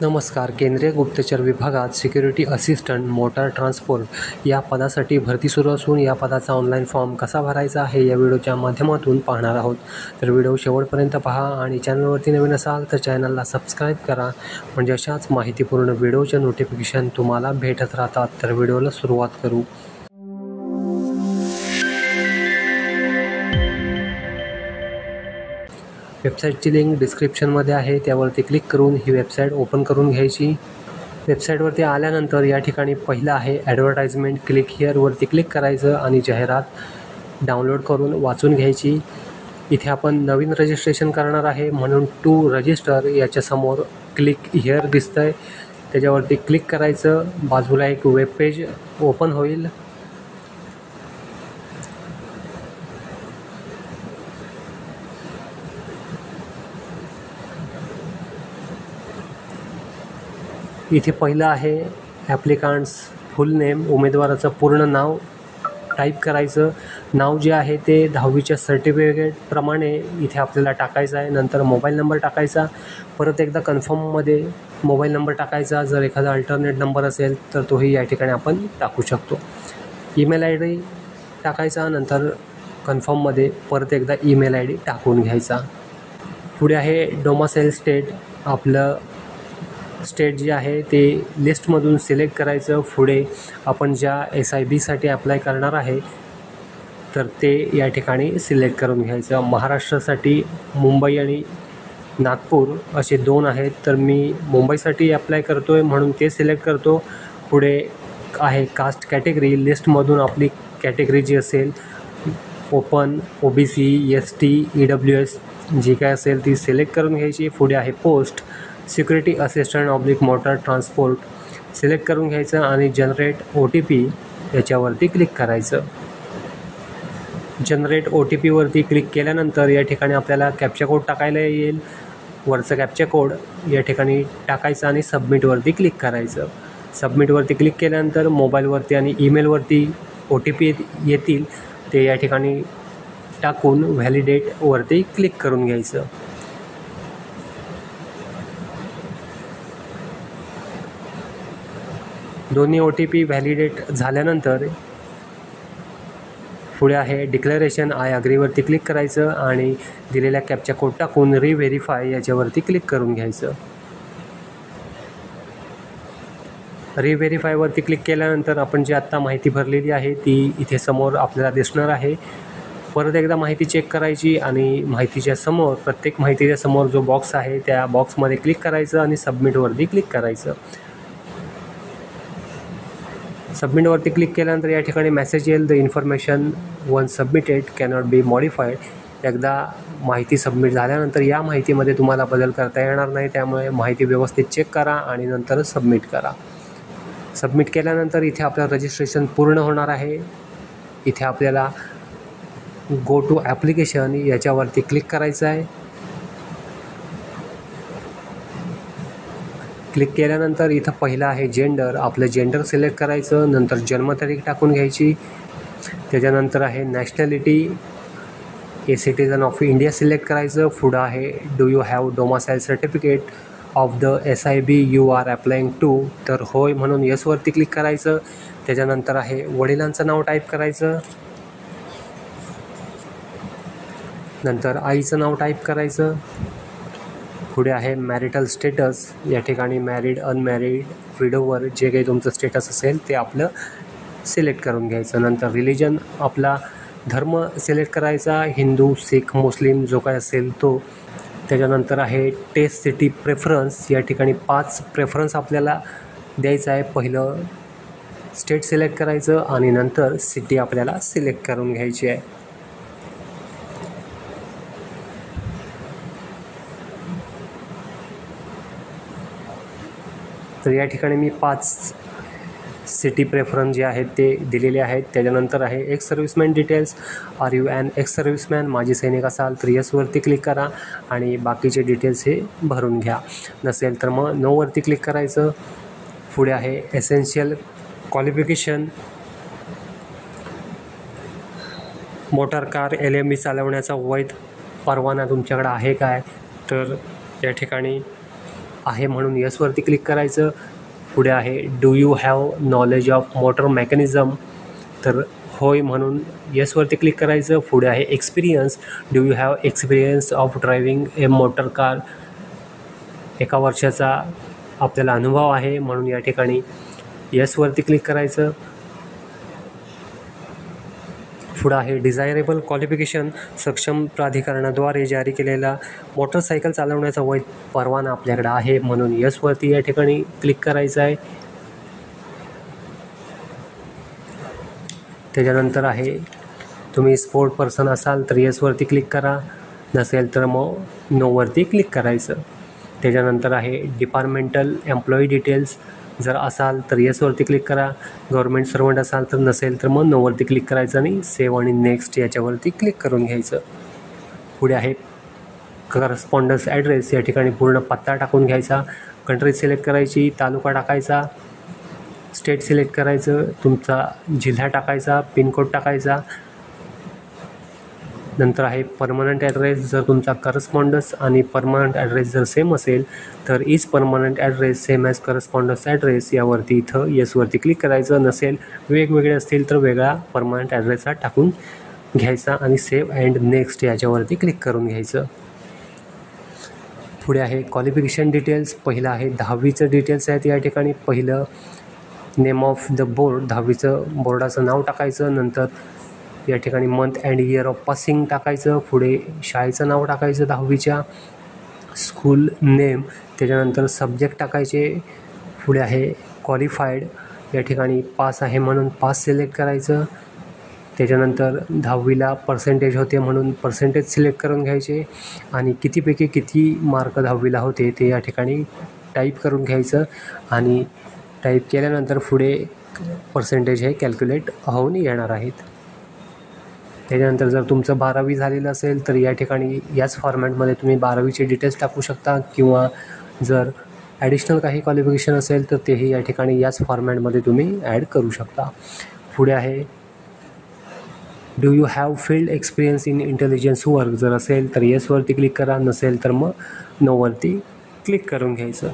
नमस्कार. केंद्रीय गुप्तचर विभागात सिक्युरिटी असिस्टंट मोटार ट्रान्सपोर्ट या पदासाठी भरती सुरू असून या पदाचा ऑनलाईन फॉर्म कसा भरायचा हे या व्हिडिओच्या माध्यमातून पाहणार आहोत. तर व्हिडिओ शेवटपर्यंत पहा आणि चॅनलवरती नवीन असाल तर चॅनलला सबस्क्राईब करा, म्हणजे अशाच माहितीपूर्ण व्हिडिओचे नोटिफिकेशन तुम्हाला भेटत राहतात. तर व्हिडिओला सुरुवात करू. वेबसाईटची लिंक डिस्क्रिप्शनमध्ये आहे, त्यावरती क्लिक करून ही वेबसाईट ओपन करून घ्यायची. वेबसाईटवरती आल्यानंतर या ठिकाणी पहिलं आहे ॲडव्हर्टाइजमेंट, क्लिक हिअरवरती क्लिक करायचं आणि जाहिरात डाउनलोड करून वाचून घ्यायची. इथे आपण नवीन रजिस्ट्रेशन करणार आहे म्हणून टू रजिस्टर याच्यासमोर क्लिक हिअर दिसतं आहे, त्याच्यावरती क्लिक करायचं. बाजूला एक वेब पेज ओपन होईल. इथे पहिलं आहे ॲप्लिकांट्स फुल नेम, उमेदवाराचं पूर्ण नाव टाईप करायचं. नाव जे आहे ते 10वीच्या सर्टिफिकेटप्रमाणे इथे आपल्याला टाकायचं आहे. नंतर मोबाईल नंबर टाकायचा. परत एकदा कन्फर्ममध्ये मोबाईल नंबर टाकायचा. जर एखादा अल्टरनेट नंबर असेल तर तोही या ठिकाणी आपण टाकू शकतो. ईमेल आय डी टाकायचा. नंतर कन्फर्ममध्ये परत एकदा ईमेल आय डी टाकून घ्यायचा. पुढे आहे डोमासाईल स्टेट. आपलं स्टेट जे आहे ते लिस्टमधून सिलेक्ट करायचं. पुढे आपण ज्या SIBसाठी अप्लाय करणार आहे तर ते या ठिकाणी सिलेक्ट करून घ्यायचं. महाराष्ट्रासाठी मुंबई आणि नागपूर असे 2 आहेत, तर मी मुंबईसाठी अप्लाय करतो आहे म्हणून ते सिलेक्ट करतो. पुढे आहे कास्ट कॅटेगरी. लिस्टमधून आपली कॅटेगरी जी असेल, ओपन, OBC, ST, EWS जी काय असेल ती सिलेक्ट करून घ्यायची. पुढे आहे post, security assistant oblique motor transport select करून घ्यायचं आणि जनरेट OTP याच्यावरती क्लिक करायचं. जनरेट OTPवरती क्लिक केल्यानंतर या ठिकाणी आपल्याला कॅप्चा कोड टाकायला येईल. वरचं कॅप्चा कोड या ठिकाणी टाकायचं आणि सबमिटवरती क्लिक करायचं. सबमिटवरती क्लिक केल्यानंतर मोबाईलवरती आणि ईमेलवरती OTP येतील, ते या ठिकाणी टाकून व्हॅलिडेटवरती क्लिक करून घ्यायचं. दोन्ही OTP व्हॅलिडेट झाल्यानंतर पुढे आहे डिक्लेरेशन, आय अग्रीवरती क्लिक करायचं आणि दिलेल्या कॅप्चा कोड टाकून रिव्हेरीफाय याच्यावरती क्लिक करून घ्यायचं. रिव्हेरीफायवरती क्लिक केल्यानंतर आपण जी आत्ता माहिती भरलेली आहे ती इथे समोर आपल्याला दिसणार आहे. परत एकदा माहिती चेक करायची आणि माहितीच्या समोर, प्रत्येक माहितीच्या समोर जो बॉक्स आहे त्या बॉक्समध्ये क्लिक करायचं आणि सबमिटवरती क्लिक करायचं. सबमिटवरती क्लिक केल्यानंतर या ठिकाणी मेसेज येईल, the information one submitted cannot be modified. एकदा माहिती सबमिट झाल्यानंतर या माहितीमध्ये तुम्हाला बदल करता येणार नाही, त्यामुळे माहिती व्यवस्थित चेक करा आणि नंतर सबमिट करा. सबमिट केल्यानंतर इथे आपलं रजिस्ट्रेशन पूर्ण होणार आहे. इथे आपल्याला गो टू ॲप्लिकेशन याच्यावरती क्लिक करायचं आहे. क्लिक केल्यानंतर इथं पहिलं आहे जेंडर. आपलं जेंडर सिलेक्ट करायचं. नंतर जन्मतारीख टाकून घ्यायची. त्याच्यानंतर आहे nationality, a citizen of India select करायचं. पुढं आहे do you have domicile certificate of the SIB you are applying to, तर होय म्हणून येसवरती क्लिक करायचं. त्याच्यानंतर आहे वडिलांचं नाव टाईप करायचं. नंतर आईचं नाव टाईप करायचं. पुढे आहे मॅरिटल स्टेटस. या ठिकाणी मॅरिड, अनमॅरिड, विडोवर जे काही तुमचं स्टेटस असेल ते आपलं सिलेक्ट करून घ्यायचं. नंतर रिलिजन, आपला धर्म सिलेक्ट करायचा, हिंदू, सिख, मुस्लिम जो काय असेल तो. त्याच्यानंतर आहे टेस्ट सिटी प्रेफरन्स. या ठिकाणी 5 प्रेफरन्स आपल्याला द्यायचं आहे. पहिलं स्टेट सिलेक्ट करायचं आणि नंतर सिटी आपल्याला सिलेक्ट करून घ्यायची आहे. तर या ठिकाणी मी 5 सिटी प्रेफरन्स जे आहेत ते दिलेले आहेत. त्याच्यानंतर आहे ex serviceman details. Are you an ex serviceman, माजी सैनिक असाल तर येसवरती क्लिक करा आणि बाकीचे डिटेल्स हे भरून घ्या. नसेल तर मग नोवरती क्लिक करायचं. पुढे आहे essential qualification. Motor car LMV चालवण्याचा वैध परवाना तुमच्याकडे आहे काय, तर या ठिकाणी आहे म्हणून येसवरती क्लिक करायचं. पुढे आहे do you have knowledge of motor mechanism, तर होय म्हणून येसवरती क्लिक करायचं. पुढे आहे experience, do you have experience of driving A motor car, 1 वर्षाचा आपल्याला अनुभव आहे म्हणून या ठिकाणी येसवरती क्लिक करायचं. पुढं आहे डिझायरेबल क्वालिफिकेशन, सक्षम प्राधिकरणाद्वारे जारी केलेला मोटरसायकल चालवण्याचा वैध परवाना आपल्याकडे आहे म्हणून येसवरती या ठिकाणी क्लिक करायचं आहे. त्याच्यानंतर आहे तुम्ही स्पोर्ट पर्सन असाल तर येसवरती क्लिक करा, नसेल तर मग नोवरती क्लिक करायचं. त्याच्यानंतर आहे डिपार्टमेंटल एम्प्लॉई डिटेल्स, जर असाल तर येसवरती क्लिक करा, गव्हर्मेंट सर्वंट असाल तर, नसेल तर मग नोवरती क्लिक करायचं आणि सेव्ह आणि नेक्स्ट याच्यावरती क्लिक करून घ्यायचं. पुढे आहे करस्पॉन्डन्स ॲड्रेस, या ठिकाणी पूर्ण पत्ता टाकून घ्यायचा, कंट्री सिलेक्ट करायची, तालुका टाकायचा, स्टेट सिलेक्ट करायचं, तुमचा जिल्हा टाकायचा, पिनकोड टाकायचा. नंतर आहे परमनंट ॲड्रेस, जर तुमचा करस्पॉन्डन्स आणि परमनंट ॲड्रेस जर सेम असेल तर is permanent address same as correspondence address यावरती इथं येसवरती क्लिक करायचं, नसेल वेगवेगळे असतील तर वेगळा परमनंट ॲड्रेस हा टाकून घ्यायचा आणि सेव्ह अँड नेक्स्ट याच्यावरती क्लिक करून घ्यायचं. पुढे आहे क्वालिफिकेशन डिटेल्स, पहिलं आहे 10वीचं डिटेल्स आहेत. या ठिकाणी पहिलं नेम ऑफ द बोर्ड, 10वीचं बोर्डाचं नाव टाकायचं, नंतर या ठिकाणी month and year of passing टाकायचं, पुढे शाळेचं नाव टाकायचं 10वीच्या, स्कूल नेम, त्याच्यानंतर सब्जेक्ट टाकायचे. पुढे आहे क्वालिफाईड, या ठिकाणी पास आहे म्हणून पास सिलेक्ट करायचं. त्याच्यानंतर 10वीला पर्सेंटेज होते म्हणून पर्सेंटेज सिलेक्ट करून घ्यायचे आणि कितीपैकी किती मार्क 10वीला होते ते या ठिकाणी टाईप करून घ्यायचं आणि टाईप केल्यानंतर पुढे पर्सेंटेज हे कॅल्क्युलेट होऊन येणार आहेत. त्याच्यानंतर जर तुमचं 12वी झालेलं असेल तर या ठिकाणी याच फॉर्मॅटमध्ये तुम्ही 12वीचे डिटेल्स टाकू शकता किंवा जर ॲडिशनल काही क्वालिफिकेशन असेल तर तेही या ठिकाणी याच फॉर्मॅटमध्ये तुम्ही ॲड करू शकता. पुढे आहे do you have field experience in intelligence work, जर असेल तर येसवरती क्लिक करा, नसेल तर मग नोवरती क्लिक करून घ्यायचं.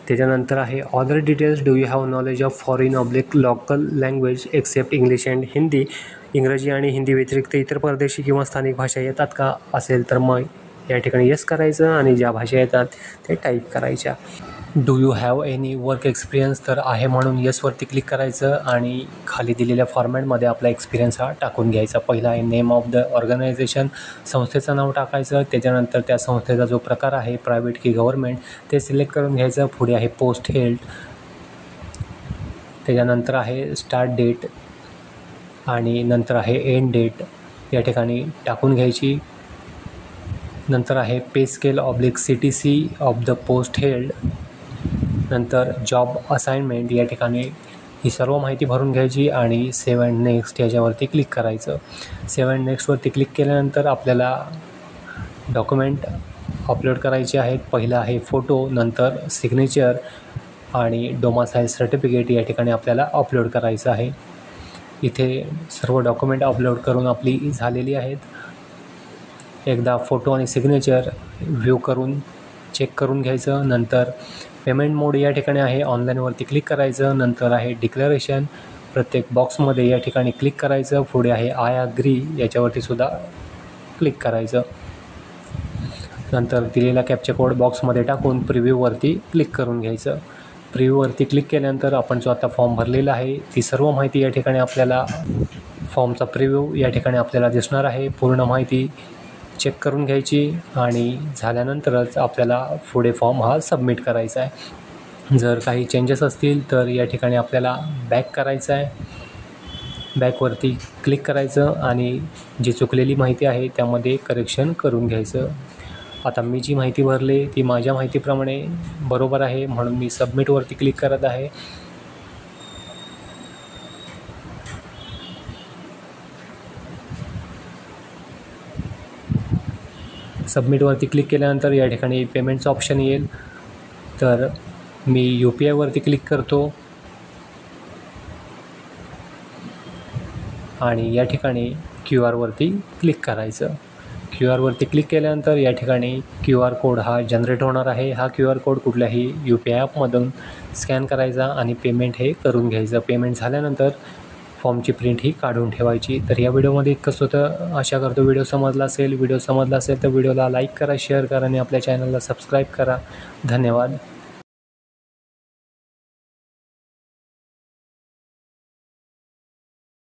त्याच्यानंतर आहे other details, do you have knowledge of foreign oblique local language except English and Hindi, इंग्रजी आणि हिंदी व्यतिरिक्त इतर परदेशी किंवा स्थानिक भाषा येतात का, असेल तर मग या ठिकाणी येस करायचं आणि ज्या भाषा येतात ते टाईप करायच्या. Do you have any work experience, तर आहे म्हणून येसवरती क्लिक करायचं आणि खाली दिलेल्या फॉर्मॅटमध्ये आपला एक्सपिरियन्स हा टाकून घ्यायचा. पहिला आहे नेम ऑफ द ऑर्गनायझेशन, संस्थेचं नाव टाकायचं, त्याच्यानंतर त्या संस्थेचा जो प्रकार आहे प्रायव्हेट की गव्हर्मेंट ते सिलेक्ट करून घ्यायचं. पुढे आहे पोस्ट हेल्ड, त्याच्यानंतर आहे स्टार्ट डेट आणि नंतर आहे एंड डेट या ठिकाणी टाकून घ्यायची. नंतर आहे पे scale oblique CTC of the post held, नंतर जॉब असाइनमेंट, या ठिकाणी ही सर्व माहिती भरून घ्यायची आणि सेव्ह अँड नेक्स्ट याच्यावरती क्लिक करायचं. सेव्ह अँड नेक्स्टवरती क्लिक केल्यानंतर आपल्याला डॉक्युमेंट अपलोड करायचे आहेत. पहिलं आहे फोटो, नंतर सिग्नेचर आणि डोमासाईल सर्टिफिकेट या ठिकाणी आपल्याला अपलोड करायचं आहे. इथे सर्व डॉक्युमेंट अपलोड करून आपली झालेली आहेत. एकदा फोटो आणि सिग्नेचर व्ह्यू करून चेक करून घ्यायचं. नंतर पेमेंट मोड या ठिकाणी आहे, ऑनलाईनवरती क्लिक करायचं. नंतर आहे डिक्लरेशन, प्रत्येक बॉक्समध्ये या ठिकाणी क्लिक करायचं. पुढे आहे आय अग्री, याच्यावरती सुद्धा क्लिक करायचं. नंतर दिलेला कॅप्चा कोड बॉक्समध्ये टाकून प्रिव्ह्यूवरती क्लिक करून घ्यायचं. प्रिव्ह्यूवरती क्लिक केल्यानंतर आपण जो आता फॉर्म भरलेला आहे ती सर्व माहिती या ठिकाणी आपल्याला फॉर्मचा प्रिव्ह्यू या ठिकाणी आपल्याला दिसणार आहे. पूर्ण माहिती चेक करून घ्यायची आणि झाल्यानंतरच आपल्याला पुढे फॉर्म हा सबमिट करायचा आहे. जर काही चेंजेस असतील तर या ठिकाणी आपल्याला बॅक करायचं आहे. बॅकवरती क्लिक करायचं आणि जी चुकलेली माहिती आहे त्यामध्ये करेक्शन करून घ्यायचं. आता मी जी माहिती भरली ती माझ्या माहितीप्रमाणे बरोबर आहे म्हणून मी सबमिटवरती क्लिक करत आहे. सबमिटवरती क्लिक केल्यानंतर या ठिकाणी पेमेंटचं ऑप्शन येईल, तर मी UPI वरती क्लिक करतो आणि या ठिकाणी QR वरती क्लिक करायचं. QR वरती क्लिक केल्यानंतर या ठिकाणी QR कोड हा जनरेट होणार आहे. हा QR कोड कुठल्याही UPI ॲपमधून स्कॅन करायचा आणि पेमेंट हे करून घ्यायचं. पेमेंट झाल्यानंतर फॉर्मची प्रिंट ही काढून ठेवायची. तर या व्हिडिओमध्ये इतकंच होतं. आशा करतो व्हिडिओ समजला असेल. व्हिडिओ समजला असेल तर व्हिडिओला लाईक करा, शेअर करा आणि आपल्या चॅनलला सबस्क्राईब करा. धन्यवाद.